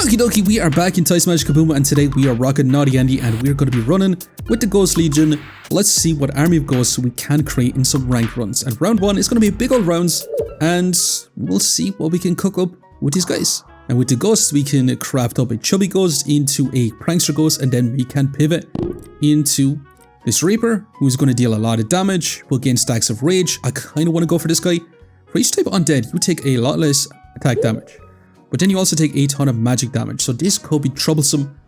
Okie dokie, we are back in Smash Kaboom, and today we are rocking Naughty Andy, and we're going to be running with the Ghost Legion. Let's see what army of ghosts we can create in some ranked runs. And round one is going to be big old rounds, and we'll see what we can cook up with these guys. And with the ghosts, we can craft up a chubby ghost into a prankster ghost, and then we can pivot into this Reaper, who's going to deal a lot of damage, will gain stacks of rage. I kind of want to go for this guy. For each type of undead, you take a lot less attack damage, but then you also take a ton of magic damage, so this could be troublesome.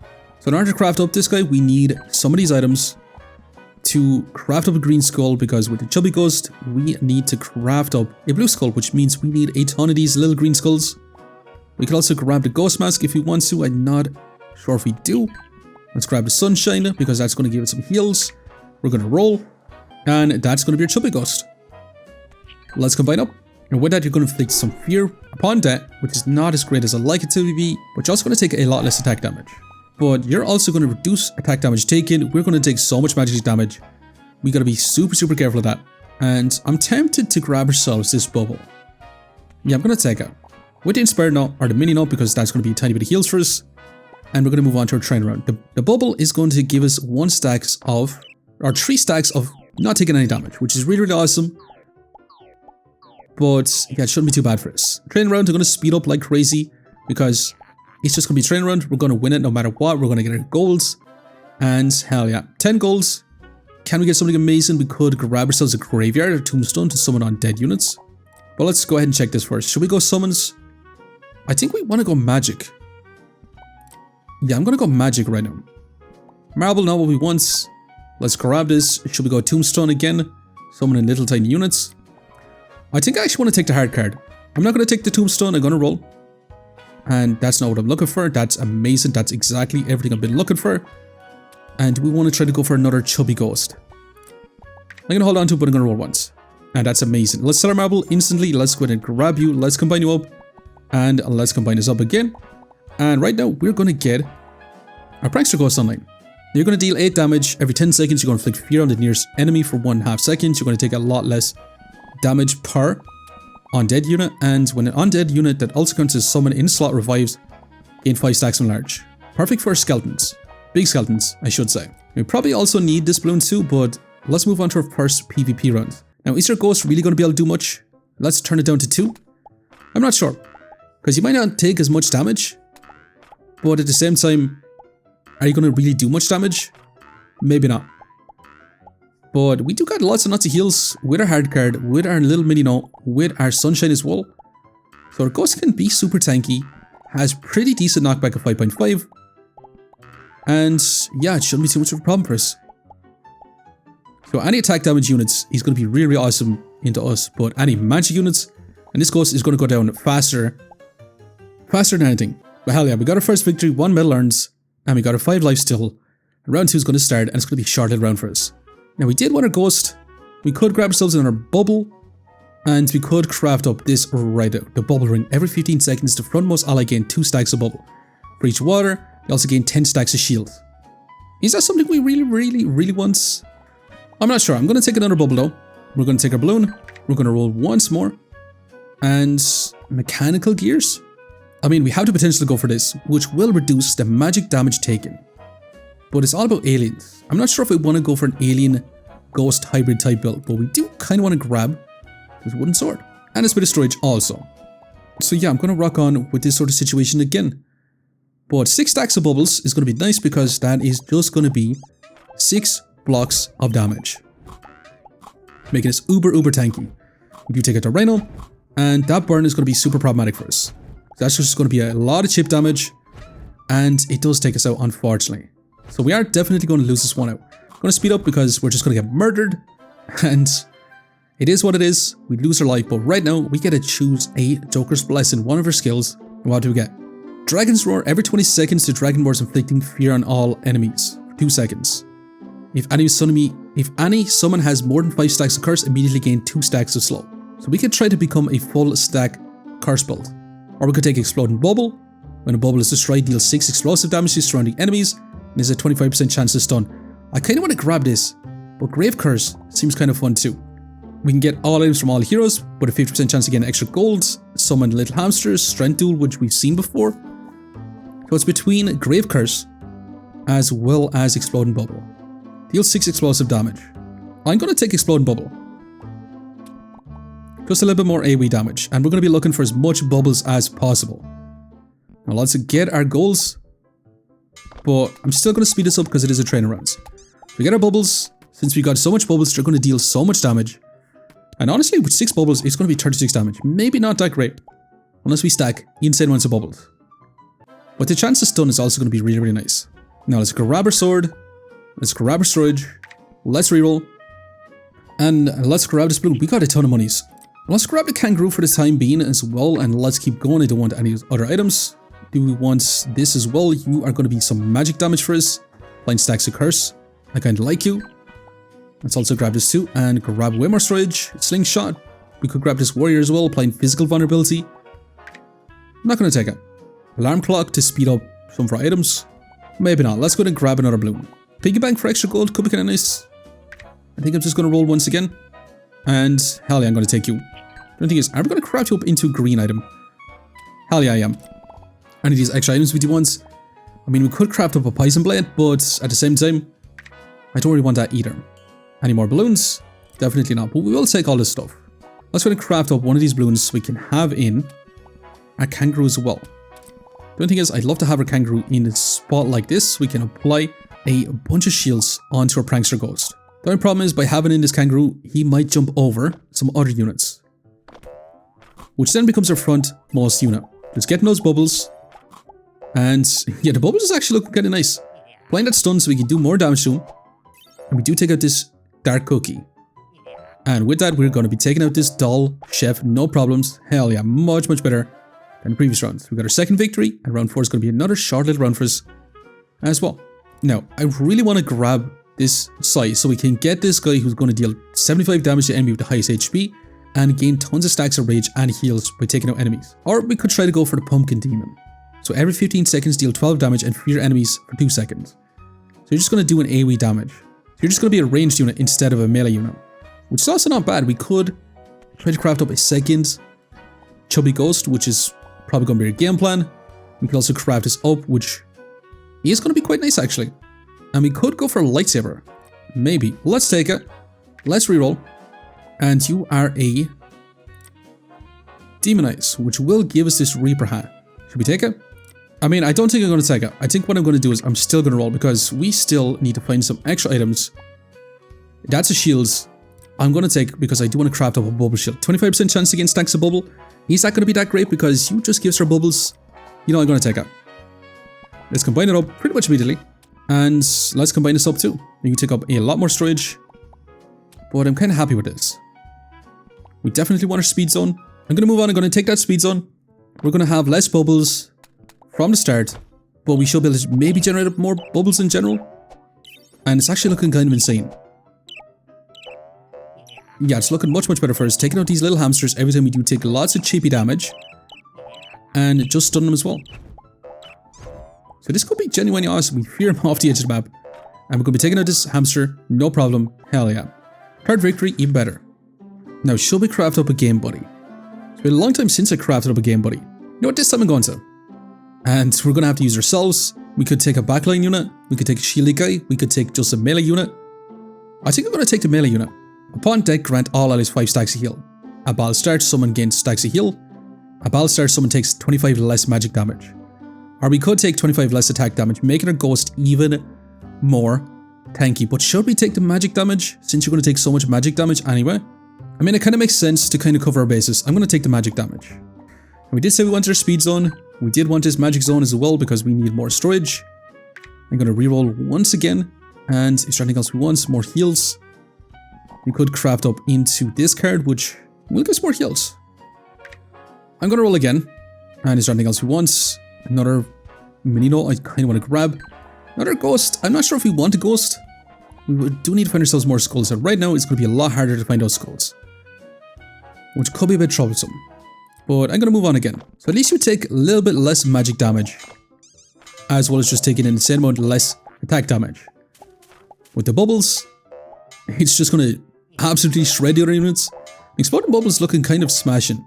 So in order to craft up this guy, we need some of these items to craft up a green skull, because with the chubby ghost, we need to craft up a blue skull, which means we need a ton of these little green skulls. We could also grab the ghost mask if we want to. I'm not sure if we do. Let's grab the sunshine, because that's going to give it some heals. We're going to roll, and that's going to be your chubby ghost. Let's combine up. And with that, you're going to inflict some fear upon death, which is not as great as I'd like it to be, but you're also going to take a lot less attack damage. But you're also going to reduce attack damage taken. We're going to take so much magic damage. We got to be super careful of that. And I'm tempted to grab ourselves this bubble. Yeah, I'm going to take it. With the Inspired Nut or the Mini Nut, because that's going to be a tiny bit of heals for us. And we're going to move on to our train round. The bubble is going to give us 3 stacks of not taking any damage, which is really awesome. But yeah, it shouldn't be too bad for us. Train round, we're going to speed up like crazy, because it's just going to be train round. We're going to win it no matter what. We're going to get our golds. And hell yeah, 10 golds. Can we get something amazing? We could grab ourselves a graveyard or tombstone to summon on dead units. But let's go ahead and check this first. Should we go summons? I think we want to go magic. Yeah, I'm going to go magic right now. Marble, not what we want. Let's grab this. Should we go tombstone again? Summon in little tiny units. I think I actually want to take the hard card. I'm not going to take the tombstone, I'm going to roll. And that's not what I'm looking for. That's amazing. That's exactly everything I've been looking for. And we want to try to go for another chubby ghost. I'm going to hold on to it, but I'm going to roll once. And that's amazing. Let's sell our marble instantly. Let's go ahead and grab you. Let's combine you up. And let's combine this up again. And right now, we're going to get our prankster ghost online. You're going to deal 8 damage. Every 10 seconds, you're going to inflict fear on the nearest enemy for 1.5 seconds. You're going to take a lot less damage per undead unit, and when an undead unit that also counts as summon in slot revives, gain 5 stacks from large. Perfect for skeletons. Big skeletons, I should say. We probably also need this balloon too, but let's move on to our first PvP round. Now, is your ghost really going to be able to do much? Let's turn it down to 2. I'm not sure, because you might not take as much damage, but at the same time, are you going to really do much damage? Maybe not. But we do got lots and lots of heals with our hard card, with our little mini note, with our sunshine as well. So our ghost can be super tanky, has pretty decent knockback of 5.5. And yeah, it shouldn't be too much of a problem for us. So any attack damage units, he's going to be really awesome into us. But any magic units, and this ghost is going to go down faster than anything. But hell yeah, we got our first victory, 1 medal earns, and we got our 5 life still. Round 2 is going to start, and it's going to be a short little round for us. Now, we did want our ghost. We could grab ourselves another bubble, and we could craft up this right out. The bubble ring. Every 15 seconds, the frontmost ally gain 2 stacks of bubble. For each water, you also gain 10 stacks of shield. Is that something we really want? I'm not sure. I'm going to take another bubble though. We're going to take our balloon. We're going to roll once more. And mechanical gears? I mean, we have the potential to go for this, which will reduce the magic damage taken. But it's all about aliens. I'm not sure if we want to go for an alien ghost hybrid type build, but we do kind of want to grab this wooden sword. And it's bit of storage also. So yeah, I'm going to rock on with this sort of situation again. But 6 stacks of bubbles is going to be nice, because that is just going to be 6 blocks of damage. Making us uber tanky. We do take out the Rhino, and that burn is going to be super problematic for us. That's just going to be a lot of chip damage, and it does take us out, unfortunately. So we are definitely going to lose this one out. I'm going to speed up because we're just going to get murdered. And it is what it is. We lose our life. But right now, we get to choose a Joker's Blessing, one of our skills. And what do we get? Dragon's Roar. Every 20 seconds, the Dragon Roar is inflicting fear on all enemies. For 2 seconds. If any summon has more than 5 stacks of curse, immediately gain 2 stacks of slow. So we could try to become a full stack curse build. Or we could take Exploding Bubble. When a bubble is destroyed, deal 6 explosive damage to surrounding enemies. There's a 25% chance to stun. I kind of want to grab this, but Grave Curse seems kind of fun too. We can get all items from all heroes, with a 50% chance to get extra gold, summon little hamsters, strength duel, which we've seen before. So it's between Grave Curse as well as Exploding Bubble. Deals 6 explosive damage. I'm going to take Exploding Bubble. Just a little bit more AoE damage, and we're going to be looking for as much bubbles as possible. Now let's get our goals, but I'm still going to speed this up because it is a training rounds. We get our bubbles. Since we got so much bubbles, they're going to deal so much damage. And honestly, with 6 bubbles, it's going to be 36 damage. Maybe not that great, unless we stack insane amounts of bubbles. But the chance to stun is also going to be really, really nice. Now let's grab our sword. Let's grab our storage. Let's reroll. And let's grab this blue. We got a ton of monies. Let's grab the kangaroo for the time being as well, and let's keep going. I don't want any other items. Do we want this as well? You are going to be some magic damage for us. Blind stacks a curse. I kind of like you. Let's also grab this too and grab way more storage. Slingshot. We could grab this warrior as well, applying physical vulnerability. I'm not going to take it. Alarm clock to speed up some of our items. Maybe not. Let's go ahead and grab another balloon. Piggy bank for extra gold could be kind of nice. I think I'm just going to roll once again. And hell yeah, I'm going to take you. The thing is, are we going to craft you up into a green item? Hell yeah, I am. Any of these extra items we do want. I mean, we could craft up a poison blade, but at the same time, I don't really want that either. Any more balloons? Definitely not, but we will take all this stuff. Let's go and craft up one of these balloons so we can have in our kangaroo as well. The only thing is, I'd love to have our kangaroo in a spot like this. We can apply a bunch of shields onto our prankster ghost. The only problem is, by having in this kangaroo, he might jump over some other units, which then becomes our frontmost unit. Just getting those bubbles. And yeah, the bubbles is actually looking kind of nice. Applying that stun so we can do more damage to him. And we do take out this dark cookie. And with that, we're going to be taking out this doll chef, no problems. Hell yeah, much, much better than the previous rounds. We got our second victory, and round 4 is going to be another short little round for us as well. Now, I really want to grab this size so we can get this guy who's going to deal 75 damage to the enemy with the highest HP and gain tons of stacks of rage and heals by taking out enemies. Or we could try to go for the pumpkin demon. So every 15 seconds deal 12 damage and fear enemies for 2 seconds. So you're just going to do an AoE damage. So you're just going to be a ranged unit instead of a melee unit, which is also not bad. We could try to craft up a second chubby ghost, which is probably going to be our game plan. We could also craft this up, which is going to be quite nice actually. And we could go for a lightsaber. Maybe. Let's take it. Let's reroll. And you are a Demonize, which will give us this Reaper hat. Should we take it? I mean, I don't think I'm going to take it. I think what I'm going to do is I'm still going to roll because we still need to find some extra items. That's a shields I'm going to take because I do want to craft up a bubble shield. 25% chance to gain stacks of bubble. Is that going to be that great because you just gives her bubbles? You know, I'm going to take it. Let's combine it up pretty much immediately. And let's combine this up too. You can take up a lot more storage. But I'm kind of happy with this. We definitely want our speed zone. I'm going to move on. I'm going to take that speed zone. We're going to have less bubbles from the start. But we should be able to maybe generate up more bubbles in general. And it's actually looking kind of insane. Yeah, it's looking much, much better for us. Taking out these little hamsters every time we do take lots of cheapy damage. And just stun them as well. So this could be genuinely awesome. We fear him off the edge of the map. And we're going to be taking out this hamster. No problem. Hell yeah. Third victory, even better. Now, should we craft up a game buddy? It's been a long time since I crafted up a game buddy. You know what, this time I'm going to. And we're going to have to use ourselves. We could take a backline unit. We could take a shieldy guy. We could take just a melee unit. I think I'm going to take the melee unit. Upon death, grant all allies 5 stacks of heal. A battle starts, someone gains stacks of heal. A battle starts, someone takes 25 less magic damage. Or we could take 25 less attack damage, making our ghost even more tanky. But should we take the magic damage, since you're going to take so much magic damage anyway? I mean, it kind of makes sense to kind of cover our bases. I'm going to take the magic damage. And we did say we wanted our speed zone. We did want this magic zone as well because we need more storage. I'm going to reroll once again. And is there anything else we want? More heals. We could craft up into this card, which will give us more heals. I'm going to roll again. And is there anything else we want? Another Menino I kind of want to grab. Another ghost. I'm not sure if we want a ghost. We do need to find ourselves more skulls. And right now, it's going to be a lot harder to find those skulls, which could be a bit troublesome. But I'm going to move on again. So at least you take a little bit less magic damage, as well as just taking an insane amount less attack damage. With the bubbles, it's just going to absolutely shred the other units. Exploding bubbles looking kind of smashing.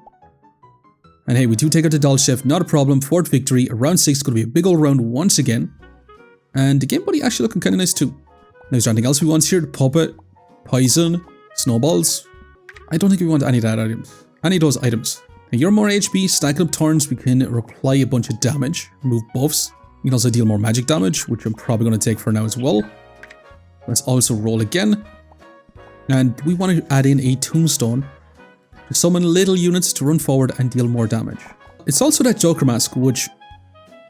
And hey, we do take out the doll chef, not a problem. Fourth victory. Round 6 is going to be a big old round once again. And the game buddy actually looking kind of nice too. Now, is there anything else we want here? The puppet, poison, snowballs. I don't think we want any of that items. Any of those items. Now, you're more HP, stacking up turns, we can reply a bunch of damage, remove buffs. We can also deal more magic damage, which I'm probably going to take for now as well. Let's also roll again. And we want to add in a tombstone to summon little units to run forward and deal more damage. It's also that Joker mask, which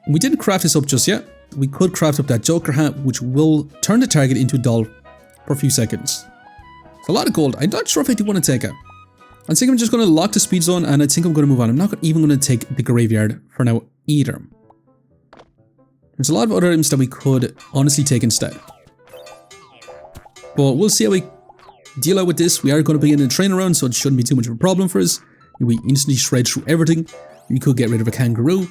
we didn't craft this up just yet. We could craft up that Joker hat, which will turn the target into a doll for a few seconds. It's a lot of gold. I'm not sure if I do want to take it. I think I'm just going to lock the speed zone and I think I'm going to move on. I'm not even going to take the graveyard for now either. There's a lot of other items that we could honestly take instead. But we'll see how we deal out with this. We are going to be in a train around, so it shouldn't be too much of a problem for us. We instantly shred through everything. We could get rid of a kangaroo.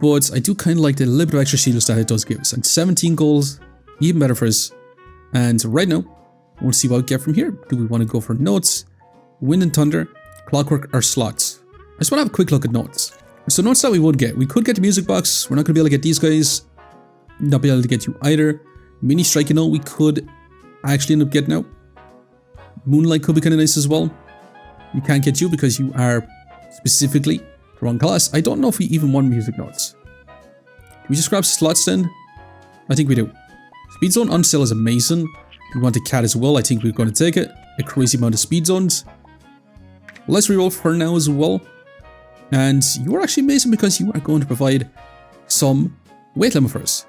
But I do kind of like the little bit of extra shields that it does give us. And 17 goals, even better for us. And right now, we'll see what we get from here. Do we want to go for notes, wind and thunder, clockwork, or slots? I just want to have a quick look at notes. So notes that we would get. We could get the music box. We're not going to be able to get these guys. Not be able to get you either. Mini strike, you know, we could actually end up getting out. Moonlight could be kind of nice as well. We can't get you because you are specifically the wrong class. I don't know if we even want music notes. Can we just grab slots then? I think we do. Speed zone on sale is amazing. We want the cat as well. I think we're going to take it. A crazy amount of speed zones. Let's reroll for now as well. And you are actually amazing because you are going to provide some weight limit for us.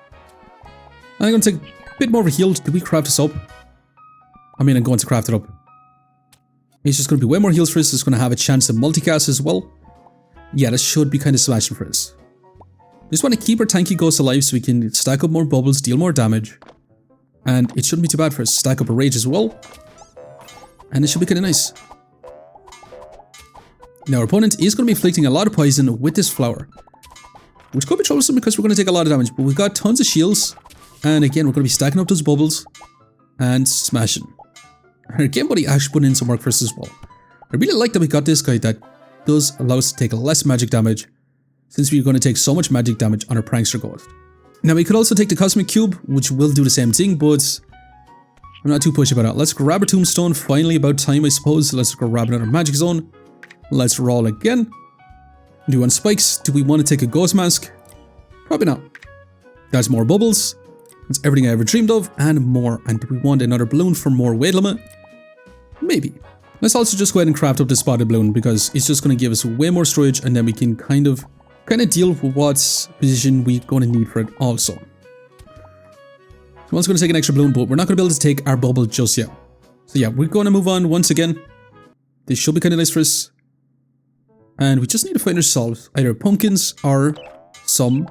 And I'm going to take a bit more of a heal. Did we craft this up? I mean, I'm going to craft it up. It's just going to be way more heals for us. It's going to have a chance to multicast as well. Yeah, that should be kind of smashing for us. Just want to keep our tanky ghosts alive so we can stack up more bubbles, deal more damage. And it shouldn't be too bad for us. Stack up a rage as well. And it should be kind of nice. Now our opponent is going to be inflicting a lot of poison with this flower. Which could be troublesome because we're going to take a lot of damage. But we've got tons of shields. And again, we're going to be stacking up those bubbles. And smashing. Our game buddy actually put in some work for us as well. I really like that we got this guy that does allow us to take less magic damage. Since we're going to take so much magic damage on our prankster ghost. Now we could also take the cosmic cube, which will do the same thing, but I'm not too pushy about that. Let's grab a tombstone, finally about time I suppose. Let's go grab another magic zone. Let's roll again. Do we want spikes? Do we want to take a ghost mask? Probably not. That's more bubbles. That's everything I ever dreamed of and more. And do we want another balloon for more weight limit? Maybe. Let's also just go ahead and craft up the spotted balloon because it's just going to give us way more storage and then we can kind of deal with what position we're going to need for it also. Someone's going to take an extra balloon, but we're not going to be able to take our bubble just yet. So yeah, we're going to move on once again. This should be kind of nice for us. And we just need to find ourselves either pumpkins or some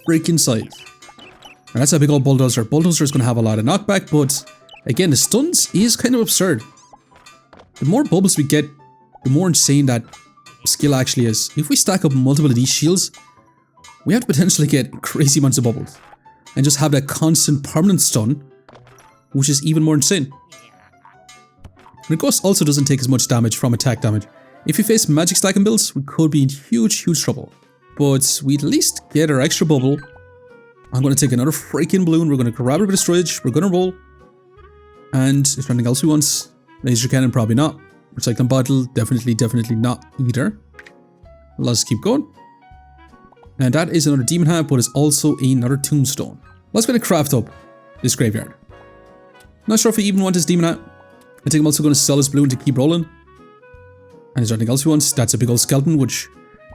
freaking sides. And that's a big old bulldozer. Bulldozer is going to have a lot of knockback, but again, the stuns is kind of absurd. The more bubbles we get, the more insane that skill actually is. If we stack up multiple of these shields, we have to potentially get crazy amounts of bubbles. And just have that constant permanent stun, which is even more insane. And Ghost also doesn't take as much damage from attack damage. If we face magic stacking builds, we could be in huge trouble. But we at least get our extra bubble. I'm going to take another freaking balloon. We're going to grab a bit of storage. We're going to roll. And is there anything else we want? Laser cannon, probably not. Recycling bottle, definitely not either. Let's keep going. And that is another demon hat, but it's also another tombstone. Let's go to craft up this graveyard. Not sure if we even want this demon hat. I think I'm also going to sell this balloon to keep rolling. And is there anything else we want? That's a big old skeleton, which,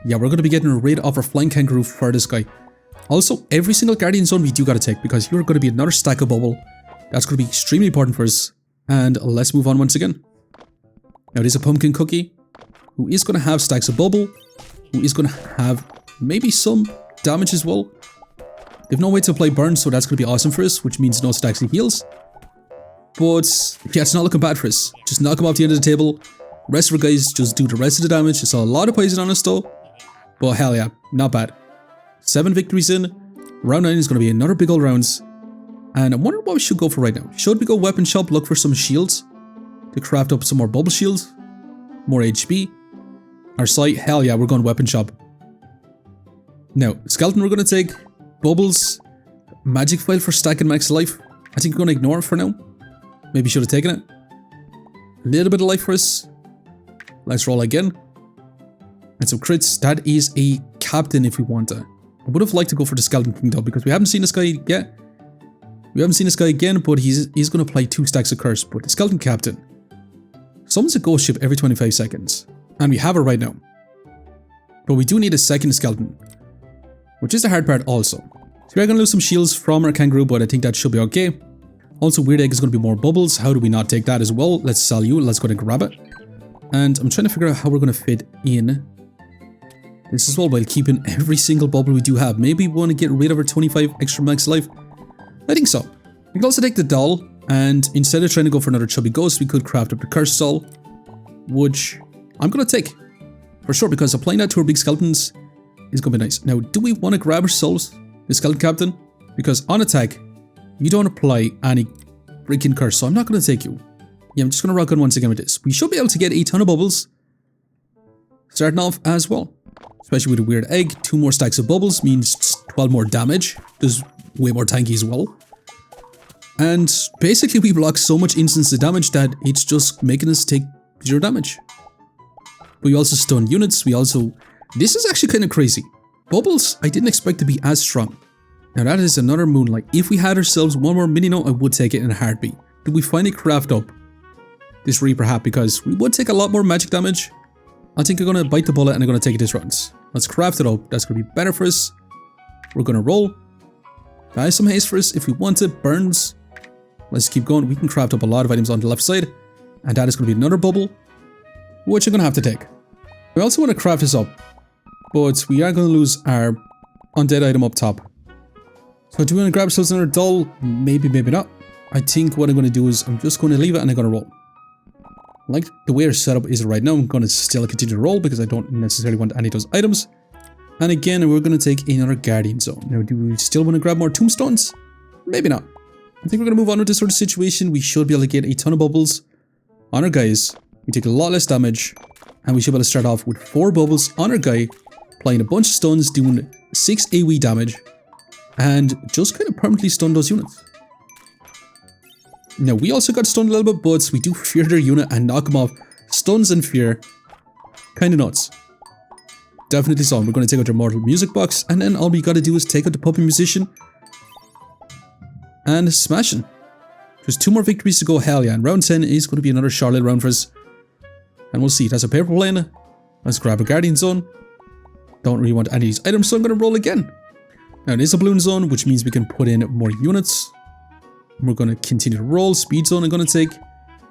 yeah, we're going to be getting rid of our flying kangaroo for this guy. Also, every single guardian zone we do got to take, because you're going to be another stack of bubble. That's going to be extremely important for us. And let's move on once again. Now, there's a pumpkin cookie, who is going to have stacks of bubble, who is going to have maybe some damage as well. They have no way to apply burn, so that's going to be awesome for us, which means no stacks of heals. But yeah, it's not looking bad for us. Just knock him off the end of the table. Rest of our guys just do the rest of the damage. It's a lot of poison on us though. But hell yeah, not bad. 7 victories in. Round 9 is going to be another big old rounds. And I'm wondering what we should go for right now. Should we go weapon shop, look for some shields to craft up some more bubble shields, more HP? Our sight, hell yeah, we're going weapon shop. Now, skeleton we're going to take. Bubbles. Magic file for stacking max life. I think we're going to ignore it for now. Maybe should have taken it. A little bit of life for us. Let's roll again. And some crits. That is a captain if we want it. I would have liked to go for the Skeleton King though, because we haven't seen this guy yet. We haven't seen this guy again, but he's going to play 2 stacks of curse. But the Skeleton Captain summons a ghost ship every 25 seconds. And we have it right now. But we do need a second skeleton, which is the hard part also. So we are going to lose some shields from our kangaroo, but I think that should be okay. Also, Weird Egg is going to be more bubbles. How do we not take that as well? Let's sell you. Let's go and grab it. And I'm trying to figure out how we're going to fit in this as well while keeping every single bubble we do have. Maybe we want to get rid of our 25 extra max life. I think so. We can also take the doll, and instead of trying to go for another chubby ghost, we could craft up the curse doll, which I'm going to take for sure, because applying that to our big skeletons is going to be nice. Now, do we want to grab ourselves the Skeleton Captain? Because on attack, you don't apply any freaking curse, so I'm not going to take you. Yeah, I'm just going to rock on once again with this. We should be able to get a ton of bubbles starting off as well. Especially with a Weird Egg. 2 more stacks of bubbles means 12 more damage. There's way more tanky as well. And basically we block so much instance of damage that it's just making us take 0 damage. But we also stun units. We also... This is actually kind of crazy. Bubbles, I didn't expect to be as strong. Now that is another Moonlight. If we had ourselves one more mini note, I would take it in a heartbeat. Did we finally craft up this Reaper hat? Because we would take a lot more magic damage. I think I'm going to bite the bullet and I'm going to take it this round. Let's craft it up. That's going to be better for us. We're going to roll. That is some haste for us if we want it. Burns. Let's keep going. We can craft up a lot of items on the left side. And that is going to be another bubble, which I'm going to have to take. We also want to craft this up, but we are going to lose our undead item up top. So do we want to grab ourselves another doll? Maybe, maybe not. I think what I'm going to do is I'm just going to leave it and I'm going to roll. Like the way our setup is right now, I'm going to still continue to roll because I don't necessarily want any of those items. And again, we're going to take another Guardian Zone. Now, do we still want to grab more tombstones? Maybe not. I think we're going to move on with this sort of situation. We should be able to get a ton of bubbles on our guys. We take a lot less damage. And we should be able to start off with 4 bubbles on our guy, applying a bunch of stuns, doing 6 AoE damage. And just kind of permanently stun those units. Now, we also got stunned a little bit, but we do fear their unit and knock them off. Stuns and fear. Kind of nuts. Definitely so. We're going to take out their Immortal music box, and then all we got to do is take out the puppet musician and smash it. There's 2 more victories to go, hell yeah. And round 10 is going to be another Charlotte round for us. And we'll see. That's a paper plane. Let's grab a Guardian Zone. Don't really want any of these items, so I'm going to roll again. Now, it is a balloon zone, which means we can put in more units. We're going to continue to roll. Speed zone I'm going to take.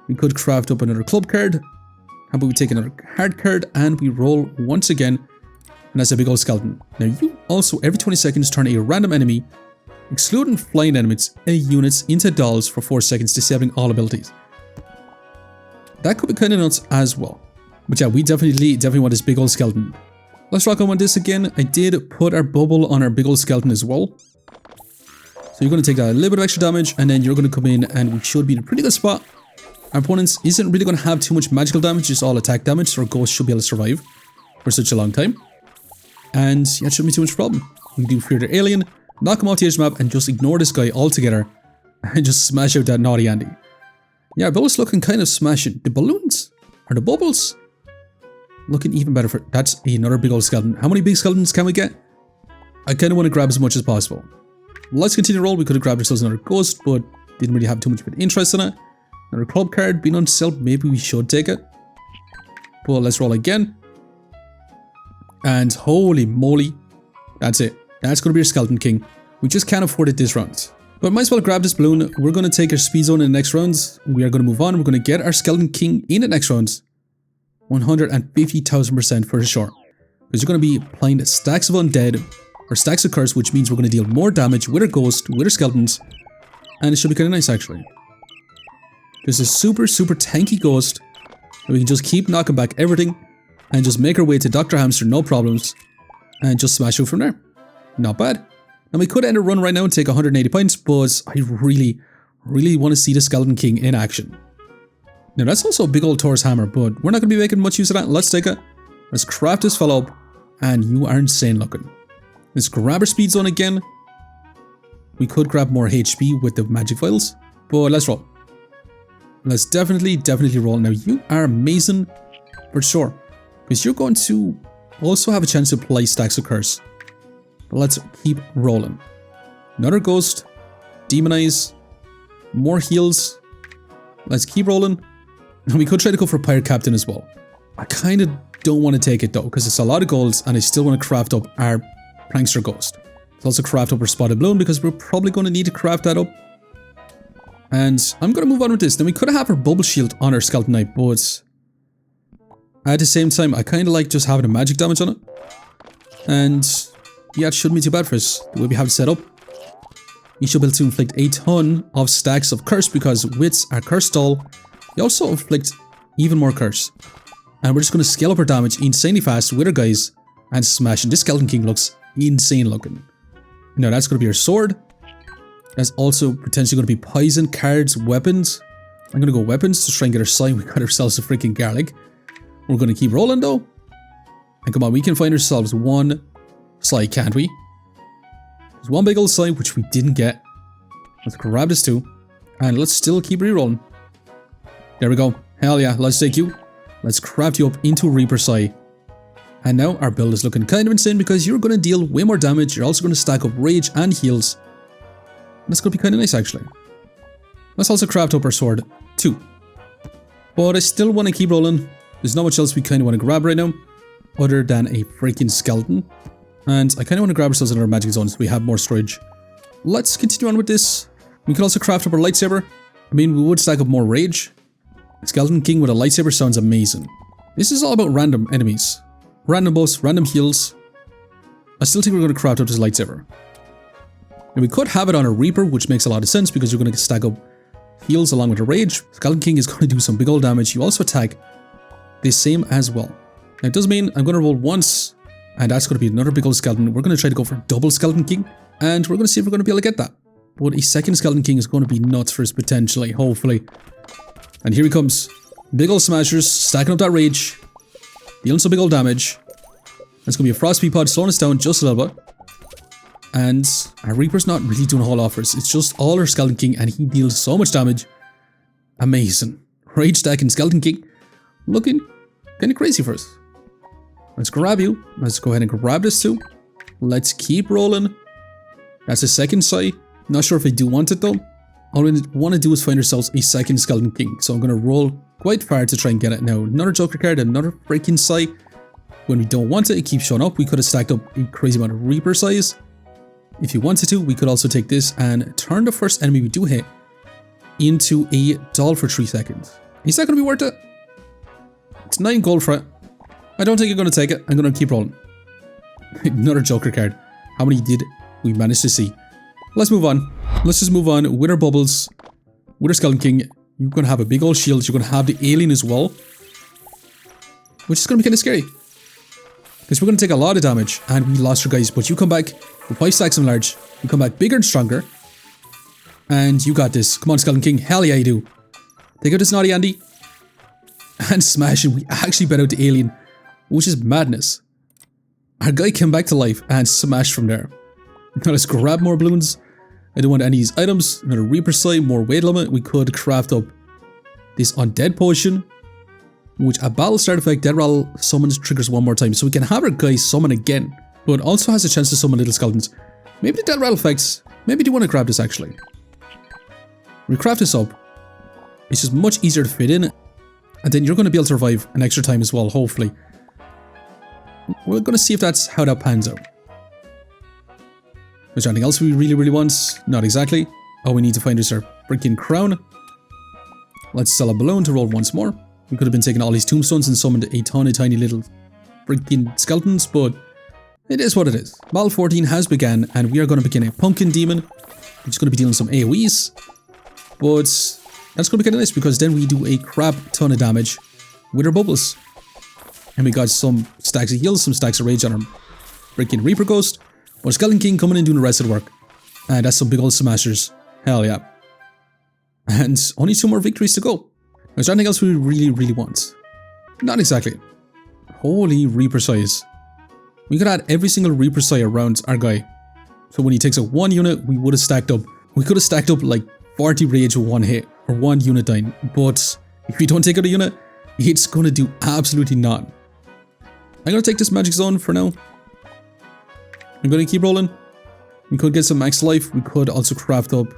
We could craft up another club card. How about we take another hard card and we roll once again. And that's a big old skeleton. Now you also every 20 seconds turn a random enemy, excluding flying enemies, units into dolls for 4 seconds, disabling all abilities. That could be kind of nuts as well. But yeah, we definitely want this big old skeleton. Let's rock on with this again. I did put our bubble on our big old skeleton as well. So you're going to take that a little bit of extra damage, and then you're going to come in and we should be in a pretty good spot. Our opponents isn't really going to have too much magical damage, just all attack damage, so our ghost should be able to survive for such a long time. And yeah, it shouldn't be too much problem. We do fear the alien, knock him off the edge of the map, and just ignore this guy altogether, and just smash out that naughty Andy. Yeah, our bubbles looking kind of smashing. The balloons, or the bubbles, looking even better for... That's another big old skeleton. How many big skeletons can we get? I kind of want to grab as much as possible. Let's continue to roll. We could have grabbed ourselves another ghost, but didn't really have too much of an interest in it. Another club card being on sale. Maybe we should take it. But let's roll again. And holy moly. That's it. That's going to be our Skeleton King. We just can't afford it this round. But might as well grab this balloon. We're going to take our speed zone in the next round. We are going to move on. We're going to get our Skeleton King in the next round. 150,000% for sure. Because you're going to be applying stacks of undead or stacks of curse, which means we're going to deal more damage with our ghost, with our skeletons. And it should be kind of nice actually. There's a super tanky ghost. And we can just keep knocking back everything. And just make our way to Dr. Hamster, no problems. And just smash out from there. Not bad. And we could end a run right now and take 180 points, but I really want to see the Skeleton King in action. Now that's also a big old Taurus hammer, but we're not going to be making much use of that. Let's take it. Let's craft this fellow up. And you are insane looking. Let's grab our speed zone again. We could grab more HP with the magic vials. But let's roll. Let's definitely roll. Now you are amazing for sure. Because you're going to also have a chance to apply stacks of curse. But let's keep rolling. Another ghost. Demonize. More heals. Let's keep rolling. And we could try to go for Pirate Captain as well. I kind of don't want to take it though, because it's a lot of golds and I still want to craft up our Prankster Ghost. Let's also craft up our Spotted Balloon because we're probably going to need to craft that up. And I'm going to move on with this. Then we could have our Bubble Shield on our Skeleton Knight, but at the same time, I kind of like just having a magic damage on it. And yeah, it shouldn't be too bad for us, the way we have it set up. You should be able to inflict a ton of stacks of curse because with our curse stall, you also inflict even more curse. And we're just going to scale up our damage insanely fast with our guys and smashing. This Skeleton King looks insane looking. Now that's going to be our sword. That's also potentially going to be poison, cards, weapons. I'm going to go weapons to try and get our sign. We got ourselves a freaking garlic. We're going to keep rolling though. And come on, we can find ourselves one side, can't we? There's one big old side which we didn't get. Let's grab this too. And let's still keep re-rolling. There we go. Hell yeah, let's take you. Let's craft you up into Reaper Sai. And now our build is looking kind of insane because you're going to deal way more damage. You're also going to stack up rage and heals. That's going to be kind of nice actually. Let's also craft up our sword too. But I still want to keep rolling. There's not much else we kind of want to grab right now other than a freaking skeleton. And I kind of want to grab ourselves another magic zone so we have more storage. Let's continue on with this. We can also craft up our lightsaber. I mean, we would stack up more rage. Skeleton King with a lightsaber sounds amazing. This is all about random enemies. Random buffs, random heals. I still think we're going to craft up this lightsaber. And we could have it on a Reaper, which makes a lot of sense because you're going to stack up heals along with the rage. Skeleton King is going to do some big old damage. You also attack the same as well. Now it does mean I'm going to roll once, and that's going to be another big old skeleton. We're going to try to go for double Skeleton King, and we're going to see if we're going to be able to get that. But a second Skeleton King is going to be nuts for us potentially, hopefully. And here he comes. Big old smashers, stacking up that rage. Dealing some big old damage. That's going to be a Frost Pea Pod slowing us down just a little bit. And our Reaper's not really doing a whole lot for us. It's just all our Skeleton King and he deals so much damage. Amazing. Rage stacking Skeleton King. Looking kind of crazy for us. Let's grab you. Let's go ahead and grab this too. Let's keep rolling. That's a second Sai. Not sure if I do want it though. All we want to do is find ourselves a second Skeleton King. So I'm going to roll quite far to try and get it. Now, another Joker card, another freaking Sai. When we don't want it, it keeps showing up. We could have stacked up a crazy amount of Reaper Sais. If you wanted to, we could also take this and turn the first enemy we do hit into a doll for 3 seconds. Is that going to be worth it? It's 9 gold for it. I don't think you're going to take it. I'm going to keep rolling. Another Joker card. How many did we manage to see? Let's move on. Let's just move on with our bubbles. With our Skeleton King. You're going to have a big old shield. You're going to have the alien as well. Which is going to be kind of scary. Because we're going to take a lot of damage. And we lost our guys. But you come back with 5 stacks and large. You come back bigger and stronger. And you got this. Come on, Skeleton King. Hell yeah, you do. Take out this naughty Andy. And smash it. We actually bet out the alien. Which is madness. Our guy came back to life and smashed from there. Now let's grab more balloons. I don't want any of these items. Another Reaper Sai, more weight limit. We could craft up this Undead Potion. Which a battle start effect, Dead Rattle summons triggers one more time. So we can have our guy summon again. But also has a chance to summon little skeletons. Maybe the Dead Rattle effects. Maybe do want to grab this actually. We craft this up. It's just much easier to fit in. And then you're going to be able to survive an extra time as well, hopefully. We're going to see if that's how that pans out. Is there anything else we really want? Not exactly. All we need to find is our freaking crown. Let's sell a balloon to roll once more. We could have been taking all these tombstones and summoned a ton of tiny little freaking skeletons, but it is what it is. Battle 14 has begun, and we are going to begin a pumpkin demon, which is going to be dealing some AoEs. But that's going to be kind of nice because then we do a crap ton of damage with our bubbles. And we got some stacks of heals, some stacks of rage on our freaking Reaper Ghost. But Skeleton King coming in doing the rest of the work. And that's some big old smashers. Hell yeah. And only 2 more victories to go. Is there anything else we really want? Not exactly. Holy Reaper size. We could add every single Reaper size around our guy. So when he takes out 1 unit, we would have stacked up. We could have stacked up like 40 rage with 1 hit or 1 unit dying. But if we don't take out a unit, it's going to do absolutely nothing. I'm going to take this magic zone for now. I'm going to keep rolling. We could get some max life. We could also craft up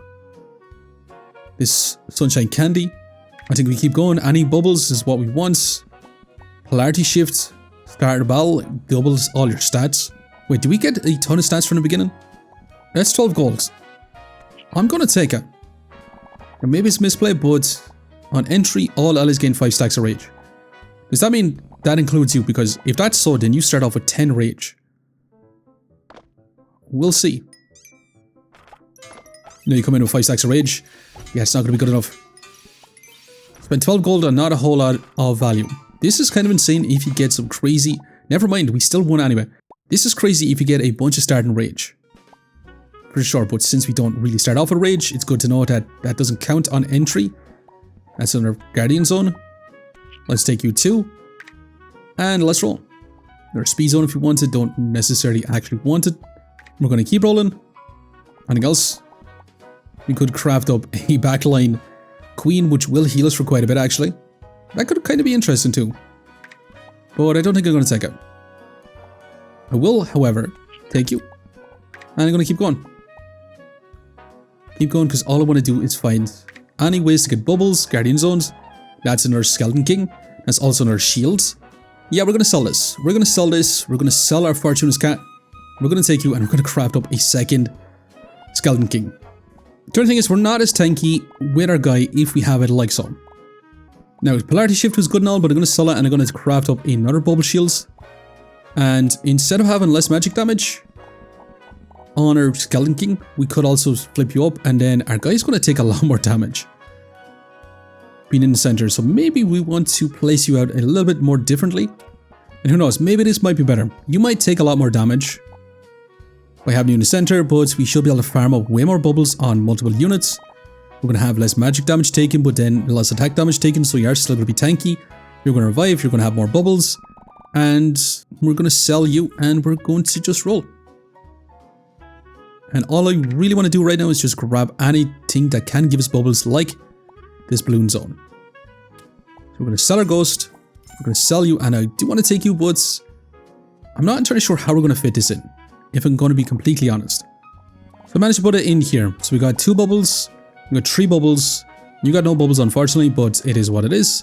this sunshine candy. I think we keep going. Any bubbles is what we want. Polarity shift. Start a battle. Doubles all your stats. Wait, do we get a ton of stats from the beginning? That's 12 gold. I'm going to take it. And maybe it's misplay, but on entry, all allies gain 5 stacks of rage. Does that mean that includes you? Because if that's so, then you start off with 10 rage. We'll see. No, you come in with 5 stacks of rage. Yeah, it's not going to be good enough. Spend 12 gold on not a whole lot of value. This is kind of insane if you get some crazy... Never mind, we still won anyway. This is crazy if you get a bunch of starting rage. For sure, but since we don't really start off with rage, it's good to know that that doesn't count on entry. That's another guardian zone. Let's take you 2. And let's roll. Another speed zone if you want it, don't necessarily actually want it. We're going to keep rolling. Anything else? We could craft up a backline queen, which will heal us for quite a bit actually. That could kind of be interesting too. But I don't think I'm going to take it. I will, however, take you. And I'm going to keep going. Keep going because all I want to do is find any ways to get bubbles, guardian zones. That's another skeleton king. That's also another shield. Yeah, we're going to sell this. We're going to sell this. We're going to sell our Fortuna's cat. We're going to take you and we're going to craft up a second skeleton king. The only thing is we're not as tanky with our guy if we have it like so. Now, polarity shift was good and all, but I'm going to sell it and I'm going to craft up another bubble shields. And instead of having less magic damage on our skeleton king, we could also flip you up and then our guy's going to take a lot more damage being in the center. So maybe we want to place you out a little bit more differently. And who knows, maybe this might be better. You might take a lot more damage by having you in the center, but we should be able to farm up way more bubbles on multiple units. We're going to have less magic damage taken, but then less attack damage taken, so you are still going to be tanky. You're going to revive, you're going to have more bubbles, and we're going to sell you, and we're going to just roll. And all I really want to do right now is just grab anything that can give us bubbles, like this balloon zone. So we're going to sell our ghost, we're going to sell you, and I do want to take you, but I'm not entirely sure how we're going to fit this in, if I'm going to be completely honest. So I managed to put it in here. So we got 2 bubbles, we got 3 bubbles. You got no bubbles unfortunately, but it is what it is.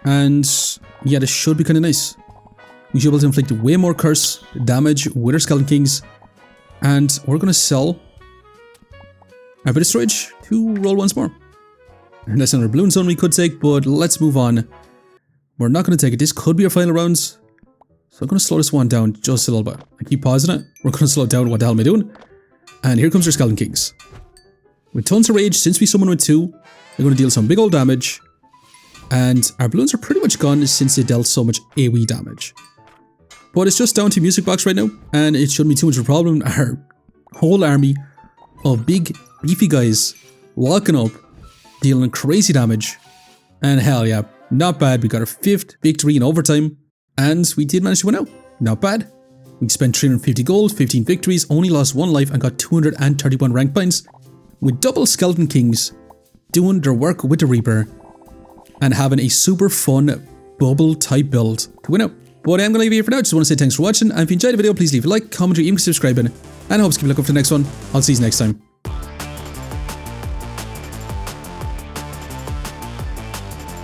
And yeah, this should be kind of nice. We should be able to inflict way more curse damage with our skeleton kings. And we're going to sell a bit of storage to roll once more. And that's another balloon zone we could take, but let's move on. We're not going to take it. This could be our final round. So I'm going to slow this one down just a little bit. I keep pausing it. We're going to slow it down. What the hell am I doing? And here comes our skeleton kings. With tons of rage, since we summon with 2, they're going to deal some big old damage. And our balloons are pretty much gone since they dealt so much AoE damage. But it's just down to music box right now, and it shouldn't be too much of a problem. Our whole army of big, beefy guys walking up, dealing crazy damage. And hell yeah, not bad. We got our 5th victory in overtime, and we did manage to win out. Not bad. We spent 350 gold, 15 victories, only lost 1 life, and got 231 rank points. With double skeleton kings doing their work with the Reaper and having a super fun bubble type build to win out. But I'm going to leave it here for now. Just want to say thanks for watching, and if you enjoyed the video, please leave a like, comment, or even subscribing, and I hope to keep looking for the next one. I'll see you next time.